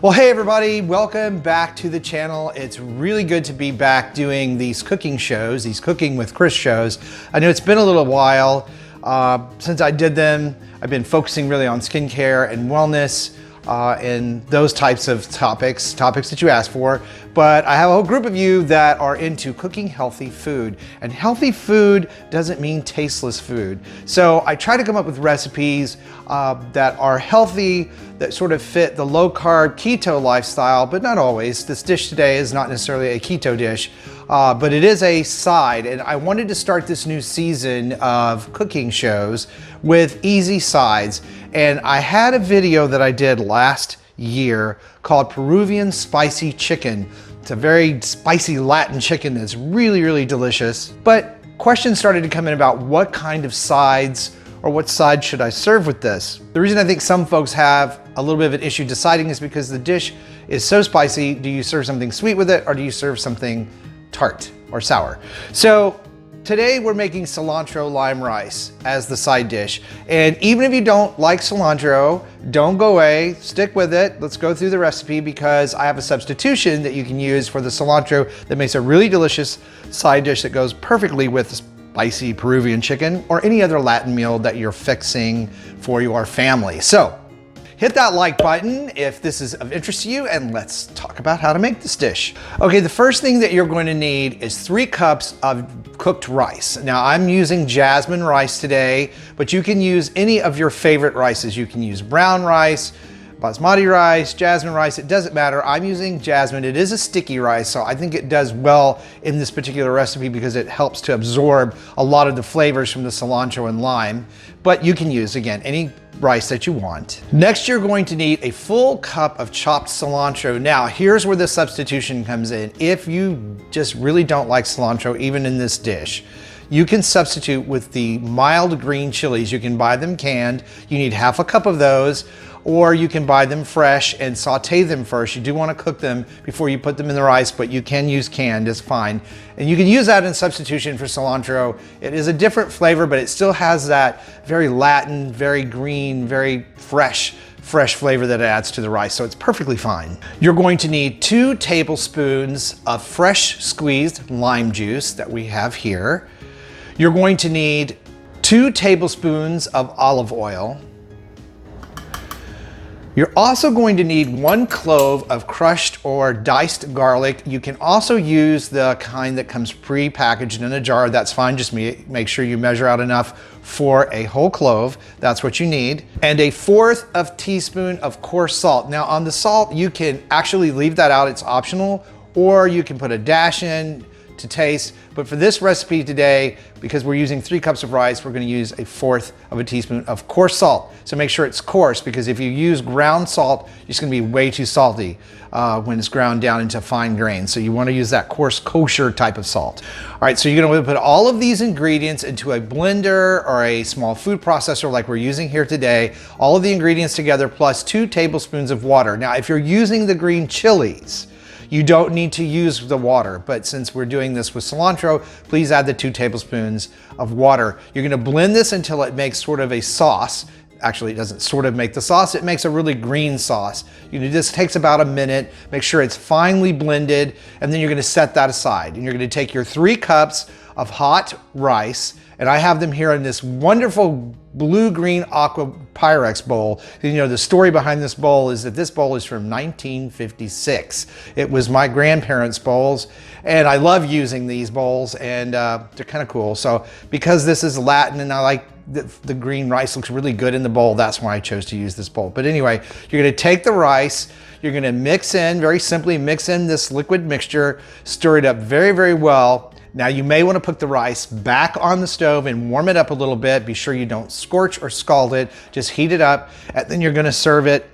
Well, hey everybody, welcome back to the channel. It's really good to be back doing these cooking shows, these Cooking with Chris shows. I know it's been a little while since I did them. I've been focusing really on skincare and wellness and those types of topics that you asked for. But I have a whole group of you that are into cooking healthy food. And healthy food doesn't mean tasteless food. So I try to come up with recipes that are healthy, that sort of fit the low carb keto lifestyle, but not always. This dish today is not necessarily a keto dish, but it is a side. And I wanted to start this new season of cooking shows with easy sides. And I had a video that I did last year called Peruvian Spicy Chicken. It's a very spicy Latin chicken that's really, really delicious. But questions started to come in about what kind of sides or what side should I serve with this? The reason I think some folks have a little bit of an issue deciding is because the dish is so spicy. Do you serve something sweet with it or do you serve something tart or sour? So today we're making cilantro lime rice as the side dish. And even if you don't like cilantro, don't go away, stick with it. Let's go through the recipe because I have a substitution that you can use for the cilantro that makes a really delicious side dish that goes perfectly with spicy Peruvian chicken or any other Latin meal that you're fixing for your family. So hit that like button if this is of interest to you, and let's talk about how to make this dish. Okay, the first thing that you're going to need is 3 cups of cooked rice. Now I'm using jasmine rice today, but you can use any of your favorite rices. You can use brown rice, basmati rice, jasmine rice, it doesn't matter. I'm using jasmine. It is a sticky rice, so I think it does well in this particular recipe because it helps to absorb a lot of the flavors from the cilantro and lime. But you can use, again, any rice that you want. Next, you're going to need a full cup of chopped cilantro. Now, here's where the substitution comes in. If you just really don't like cilantro, even in this dish, you can substitute with the mild green chilies. You can buy them canned. You need half a cup of those, or you can buy them fresh and saute them first. You do want to cook them before you put them in the rice, but you can use canned, it's fine. And you can use that in substitution for cilantro. It is a different flavor, but it still has that very Latin, very green, very fresh flavor that it adds to the rice, so it's perfectly fine. You're going to need 2 tablespoons of fresh squeezed lime juice that we have here. You're going to need 2 tablespoons of olive oil. You're also going to need 1 clove of crushed or diced garlic. You can also use the kind that comes pre-packaged in a jar. That's fine, just make sure you measure out enough for a whole clove. That's what you need. And a 1/4 teaspoon of coarse salt. Now on the salt, you can actually leave that out, it's optional, or you can put a dash in to taste. But for this recipe today, because we're using 3 cups of rice, we're gonna use a 1/4 teaspoon of coarse salt. So make sure it's coarse, because if you use ground salt, it's gonna be way too salty when it's ground down into fine grains. So you wanna use that coarse kosher type of salt. All right, so you're gonna put all of these ingredients into a blender or a small food processor like we're using here today. All of the ingredients together plus 2 tablespoons of water. Now, if you're using the green chilies, you don't need to use the water, but since we're doing this with cilantro, please add the 2 tablespoons of water. You're gonna blend this until it makes sort of a sauce. Actually, it doesn't sort of make the sauce, it makes a really green sauce. This takes about a minute, make sure it's finely blended, and then you're gonna set that aside. And you're gonna take your 3 cups of hot rice, and I have them here in this wonderful blue-green aqua Pyrex bowl. You know, the story behind this bowl is that this bowl is from 1956. It was my grandparents' bowls, and I love using these bowls, and they're kind of cool. So because this is Latin and I like the green rice looks really good in the bowl, that's why I chose to use this bowl. But anyway, you're gonna take the rice, you're gonna mix in, very simply mix in this liquid mixture, stir it up very, very well. Now you may want to put the rice back on the stove and warm it up a little bit. Be sure you don't scorch or scald it, just heat it up, and then you're gonna serve it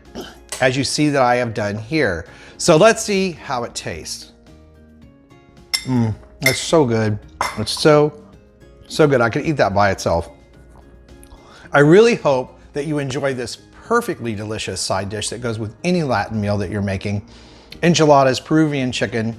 as you see that I have done here. So let's see how it tastes. That's so good. It's so good. I could eat that by itself. I really hope that you enjoy this perfectly delicious side dish that goes with any Latin meal that you're making. Enchiladas, Peruvian chicken,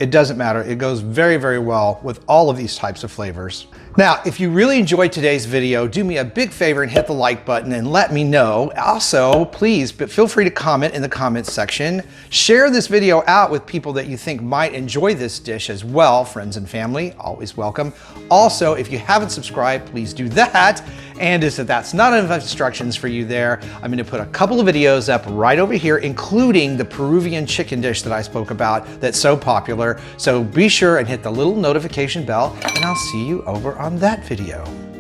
it doesn't matter. It goes very, very well with all of these types of flavors. Now, if you really enjoyed today's video, do me a big favor and hit the like button and let me know. Also, please, but feel free to comment in the comments section. Share this video out with people that you think might enjoy this dish as well, friends and family, always welcome. Also, if you haven't subscribed, please do that. And if that's not enough instructions for you there, I'm gonna put a couple of videos up right over here, including the Peruvian chicken dish that I spoke about that's so popular. So be sure and hit the little notification bell, and I'll see you over on that video.